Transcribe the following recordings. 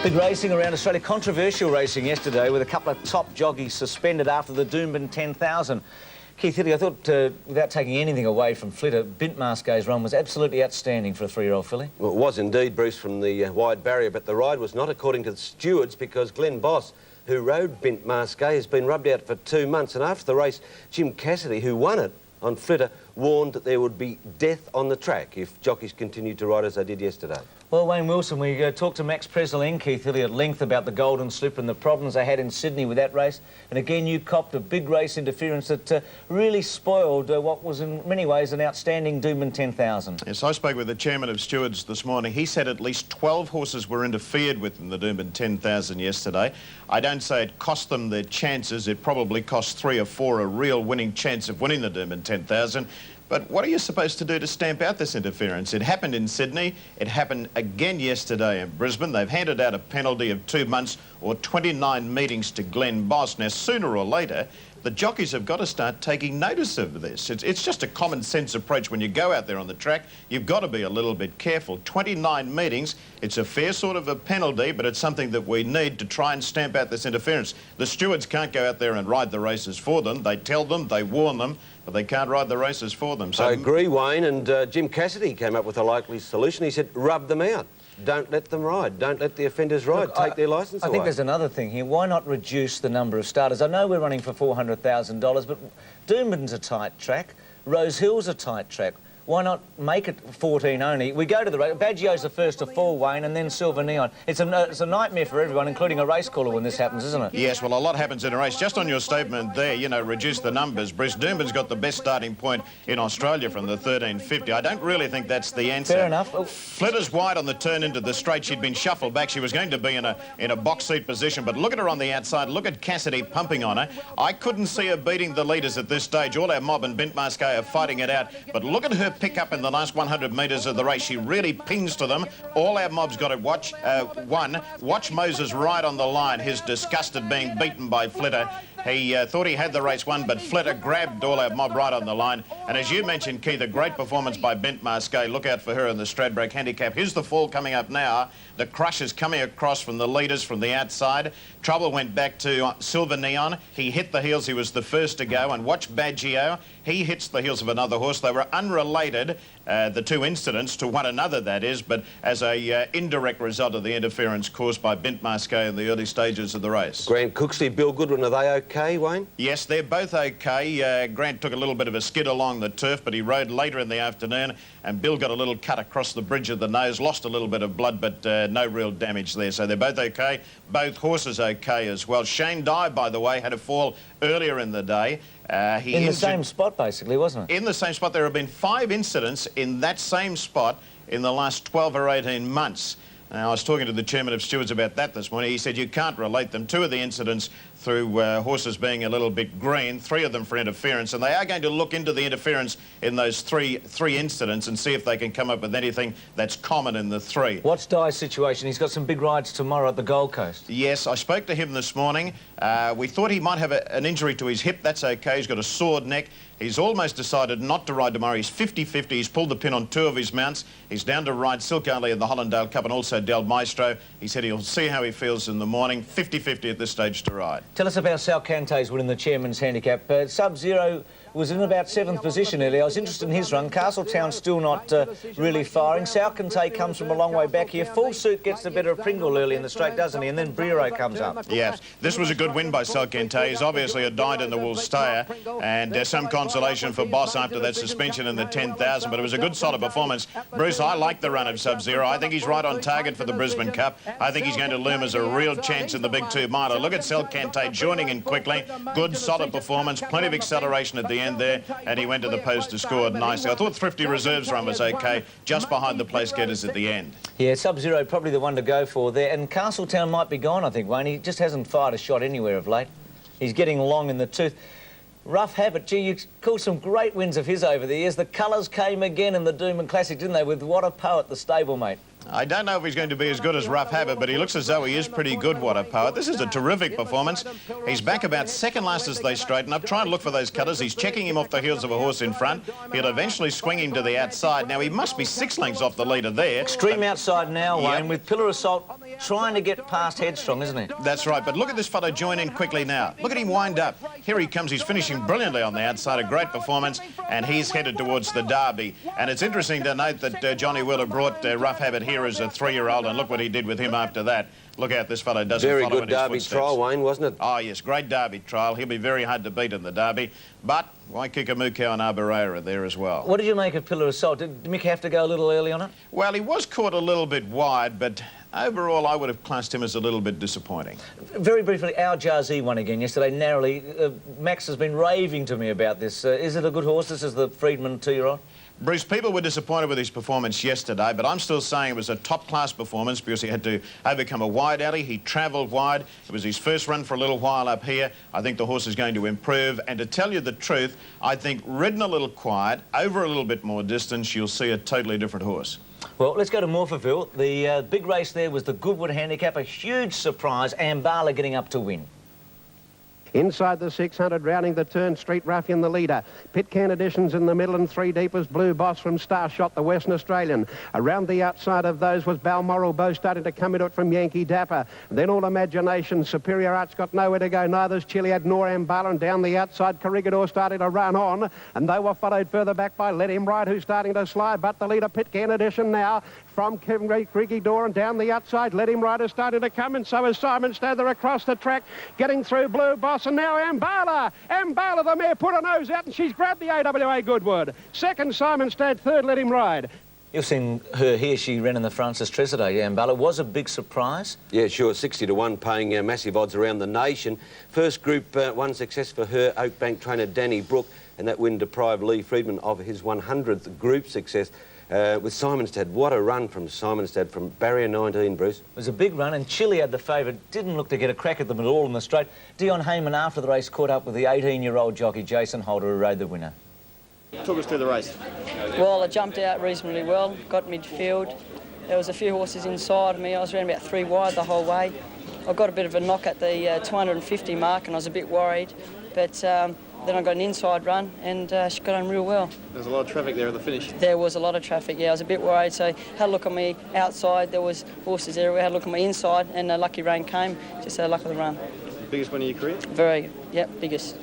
Big racing around Australia, controversial racing yesterday with a couple of top jockeys suspended after the Doomben 10,000. Keith Hilly, I thought, without taking anything away from Flitter, Bint Masquet's run was absolutely outstanding for a three-year-old filly. Well, it was indeed, Bruce, from the wide barrier, but the ride was not according to the stewards because Glenn Boss, who rode Bint Masquet, has been rubbed out for 2 months, and after the race, Jim Cassidy, who won it on Flitter, warned that there would be death on the track if jockeys continued to ride as they did yesterday. Well, Wayne Wilson, we talked to Max Presley and Keith Hilly at length about the Golden Slipper and the problems they had in Sydney with that race. And again, you copped a big race interference that really spoiled what was in many ways an outstanding Doomben 10,000. Yes, I spoke with the chairman of stewards this morning. He said at least 12 horses were interfered with in the Doomben 10,000 yesterday. I don't say it cost them their chances. It probably cost 3 or 4 a real winning chance of winning the Doomben 10,000. But what are you supposed to do to stamp out this interference? It happened in Sydney. It happened again yesterday in Brisbane. They've handed out a penalty of 2 months or 29 meetings to Glenn Boss. Now, sooner or later, the jockeys have got to start taking notice of this. It's just a common sense approach. When you go out there on the track, you've got to be a little bit careful. 29 meetings, it's a fair sort of a penalty, but it's something that we need to try and stamp out this interference. The stewards can't go out there and ride the races for them. They tell them, they warn them, but they can't ride the races for them. So I agree, Wayne, and Jim Cassidy came up with a likely solution. He said, rub them out. Don't let them ride. Don't let the offenders ride. Look, Take their licence away. I think there's another thing here. Why not reduce the number of starters? I know we're running for $400,000, but Doomben's a tight track. Rose Hill's a tight track. Why not make it 14 only? We go to the race. Baggio's the first to fall, Wayne, and then Silver Neon. It's a nightmare for everyone, including a race caller, when this happens, isn't it? yes, well, a lot happens in a race. Just on your statement there, you know, reduce the numbers. Bruce, Doomben's got the best starting point in Australia from the 1350. I don't really think that's the answer. Fair enough. Flitter's wide on the turn into the straight. She'd been shuffled back. She was going to be in a box seat position, but look at her on the outside. Look at Cassidy pumping on her. I couldn't see her beating the leaders at this stage. All our mob and Bint Masquet are fighting it out, but look at her pick up in the last 100 metres of the race. She really pings to them. All our mob's got to watch. Watch Moses right on the line. His disgust at being beaten by Flitter. He thought he had the race won, but Flitter grabbed all our mob right on the line. And as you mentioned, Keith, a great performance by Bint Masquet. Look out for her in the Stradbroke handicap. Here's the fall coming up now. The crush is coming across from the leaders from the outside. Trouble went back to Silver Neon. He hit the heels. He was the first to go. And watch Baggio. He hits the heels of another horse. They were unrelated, the two incidents, to one another, that is, but as a indirect result of the interference caused by Bint Masquet in the early stages of the race. Grant Cooksley, Bill Goodwin, are they okay, Wayne? Yes, they're both okay. Grant took a little bit of a skid along the turf, but he rode later in the afternoon, and Bill got a little cut across the bridge of the nose, lost a little bit of blood, but no real damage there. So they're both okay. Both horses okay as well. Shane Dye, by the way, had a fall earlier in the day. In the same spot, basically, wasn't it? In the same spot. There have been 5 incidents in that same spot in the last 12 or 18 months. Now, I was talking to the chairman of stewards about that this morning. He said you can't relate them. 2 of the incidents through horses being a little bit green, 3 of them for interference, and they are going to look into the interference in those three incidents and see if they can come up with anything that's common in the 3. What's Dye's situation? He's got some big rides tomorrow at the Gold Coast. Yes, I spoke to him this morning. We thought he might have an injury to his hip. That's okay. He's got a sored neck. He's almost decided not to ride tomorrow. He's 50-50. He's pulled the pin on 2 of his mounts. He's down to ride Silk Only in the Hollandale Cup and also Del Maestro. He said he'll see how he feels in the morning. 50-50 at this stage to ride. Tell us about Sal Cante's winning the chairman's handicap. Sub-Zero was in about 7th position earlier. I was interested in his run. Castletown's still not really firing. Sal Cante comes from a long way back here. Full Suit gets the better of Pringle early in the straight, doesn't he? And then Brero comes up. Yes, this was a good win by Sal Cante. He's obviously a dyed-in-the-wool stayer, and there's some consolation for Boss after that suspension in the 10,000, but it was a good solid performance. Bruce, I like the run of Sub-Zero. I think he's right on target for the Brisbane Cup. I think he's going to loom as a real chance in the big 2-miler. Look at Sal Cante joining in quickly. Good, solid performance. Plenty of acceleration at the end there, and he went to the post to score nicely. I thought Thrifty Reserve's run was okay, just behind the place getters at the end. Yeah, Sub-Zero probably the one to go for there, and Castletown might be gone, I think, Wayne. He just hasn't fired a shot anywhere of late. He's getting long in the tooth. Rough Habit, gee, you called some great wins of his over the years. The colours came again in the Doomben Classic, didn't they, with What a Poet, the stablemate. I don't know if he's going to be as good as Rough Habit, but he looks as though he is pretty good, What a Poet. This is a terrific performance. He's back about second last as they straighten up. Try and look for those cutters. He's checking him off the heels of a horse in front. He'll eventually swing him to the outside. Now, he must be 6 lengths off the leader there. Extreme outside now, Wayne, with Pillar Assault trying to get past Headstrong, isn't he? That's right, but look at this fellow join in quickly now. Look at him wind up. Here he comes, he's finishing brilliantly on the outside, a great performance, and he's headed towards the Derby. And it's interesting to note that Johnny Wheeler brought Rough Habit here as a 3-year-old, and look what he did with him after that. Look out, this fellow doesn't Very follow good in his Derby footsteps. trial, Wayne, wasn't it? Oh, yes, great Derby trial. He'll be very hard to beat in the Derby, but Waikika and Arborea are there as well. What did you make of Pillar of Salt? Did Mick have to go a little early on it? Well, he was caught a little bit wide, but overall I would have classed him as a little bit disappointing. Very briefly, our Jarzy won again yesterday, narrowly. Max has been raving to me about this. Is it a good horse? This is the Freedman 2-year-old. Bruce, people were disappointed with his performance yesterday, but I'm still saying it was a top-class performance because he had to overcome a wide alley. He travelled wide. It was his first run for a little while up here. I think the horse is going to improve. And to tell you the truth, I think ridden a little quiet, over a little bit more distance, you'll see a totally different horse. Well, let's go to Morphettville. The big race there was the Goodwood Handicap, a huge surprise, Ambala getting up to win. Inside the 600, rounding the turn, Street Ruffian the leader. Pitcairn Editions in the middle, and 3 deep was Blue Boss from Starshot, the Western Australian. Around the outside of those was Balmoral Bow starting to come into it from Yankee Dapper. Then All Imagination, Superior Arts got nowhere to go. Neither's Chiliad nor Ambala, and down the outside, Corregidor starting to run on, and they were followed further back by Let Him Ride, who's starting to slide, but the leader, Pitcairn Edition now, from Corregidor and down the outside, Let Him Ride is starting to come, and so is Simon Stather across the track, getting through Blue Boss, and now Ambala. Ambala, the mare, put her nose out, and she's grabbed the AWA Goodwood. Second, Simon Stad. Third, Let Him Ride. You've seen her here. She ran in the Francis Tresidder. Ambala was a big surprise. Yeah, sure. 60-1, paying massive odds around the nation. First Group 1 success for her Oakbank trainer Danny Brook, and that win deprived Lee Friedman of his 100th group success. With Simonstad. What a run from Simonstad from barrier 19, Bruce. It was a big run, and Chiliad, the favourite, didn't look to get a crack at them at all in the straight. Dion Heyman, after the race, caught up with the 18-year-old jockey Jason Holder, who rode the winner. Talk us through the race. Well, I jumped out reasonably well, got midfield. There was a few horses inside of me. I was around about 3 wide the whole way. I got a bit of a knock at the 250 mark, and I was a bit worried, but then I got an inside run, and she got on real well. There was a lot of traffic there at the finish. There was a lot of traffic, yeah. I was a bit worried, so had a look at me outside. There was horses everywhere. Had a look at my inside, and lucky rain came. Just had luck of the run. Biggest win of your career? Very, yep, biggest.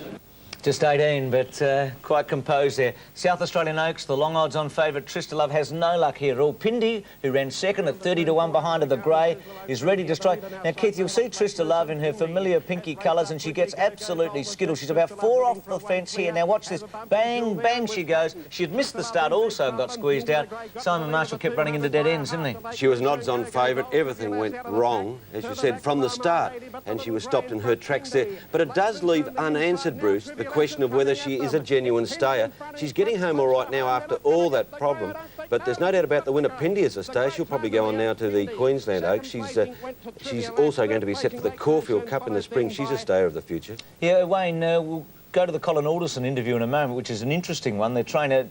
Just 18, but quite composed there. South Australian Oaks, the long odds-on favourite, Trista Love, has no luck here at all. Pindi, who ran second at 30-1 behind of the grey, is ready to strike. Now, Keith, you'll see Trista Love in her familiar pinky colours, and she gets absolutely skittled. She's about 4 off the fence here. Now, watch this. Bang, bang, she goes. She had missed the start also and got squeezed out. Simon Marshall kept running into dead ends, didn't he? She was an odds-on favourite. Everything went wrong, as you said, from the start, and she was stopped in her tracks there. But it does leave unanswered, Bruce, the question of whether she is a genuine stayer. She's getting home all right now after all that problem, but there's no doubt about the winner, Pindi, as a stayer. She'll probably go on now to the Queensland Oaks. She's also going to be set for the Caulfield Cup in the spring. She's a stayer of the future. Yeah, Wayne, we'll go to the Colin Alderson interview in a moment, which is an interesting one. They're trying to...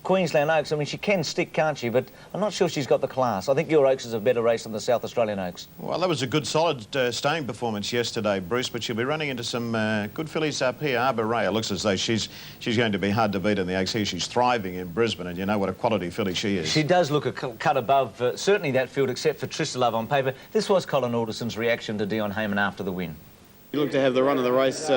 Queensland Oaks, I mean, she can stick, can't she? But I'm not sure she's got the class. I think your Oaks is a better race than the South Australian Oaks. Well, that was a good, solid staying performance yesterday, Bruce, but she'll be running into some good fillies up here. Arborea looks as though she's going to be hard to beat in the Oaks here. She's thriving in Brisbane, and you know what a quality filly she is. She does look a cut above certainly that field, except for Trista Love on paper. This was Colin Alderson's reaction to Dion Heyman after the win. You look to have the run of the race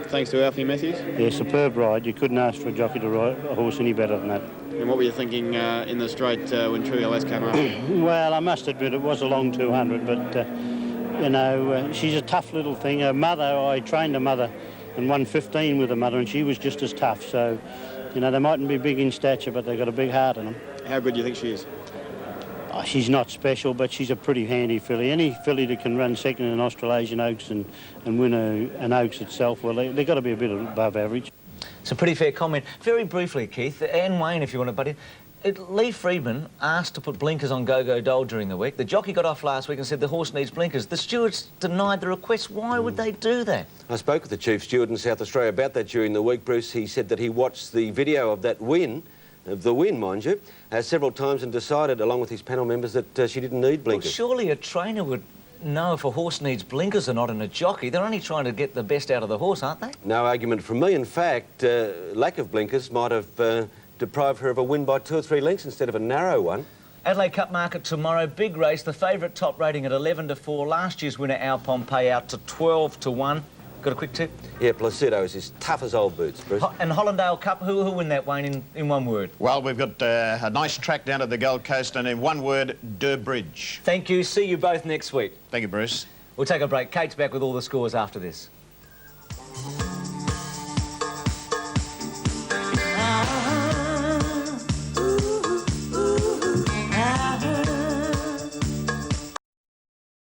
thanks to Alfie Matthews? Yeah, superb ride. You couldn't ask for a jockey to ride a horse any better than that. And what were you thinking in the straight when True LS came up? Well, I must admit it was a long 200, but, you know, she's a tough little thing. Her mother, I trained her mother and won 15 with her mother, and she was just as tough. So, you know, they mightn't be big in stature, but they've got a big heart in them. How good do you think she is? Oh, she's not special, but she's a pretty handy filly. Any filly that can run second in Australasian Oaks and win an Oaks itself, well, they've got to be a bit above average. It's a pretty fair comment. Very briefly, Keith, and Wayne, if you want to butt in, Lee Friedman asked to put blinkers on Go-Go Dole during the week. The jockey got off last week and said the horse needs blinkers. The stewards denied the request. Why would they do that? I spoke with the chief steward in South Australia about that during the week, Bruce. He said that he watched the video of that win, mind you, several times and decided, along with his panel members, that she didn't need blinkers. Well, surely a trainer would know if a horse needs blinkers or not in a jockey. They're only trying to get the best out of the horse, aren't they? No argument from me. In fact, lack of blinkers might have deprived her of a win by 2 or 3 lengths instead of a narrow one. Adelaide Cup market tomorrow, big race. The favourite top rating at 11-4. Last year's winner, Al Pompey, out to 12-1. Got a quick tip? Yeah, Placido is as tough as old boots, Bruce. And Hollandale Cup, who'll win that, Wayne, in one word? Well, we've got a nice track down to the Gold Coast, and in one word, Durbridge. Thank you. See you both next week. Thank you, Bruce. We'll take a break. Kate's back with all the scores after this.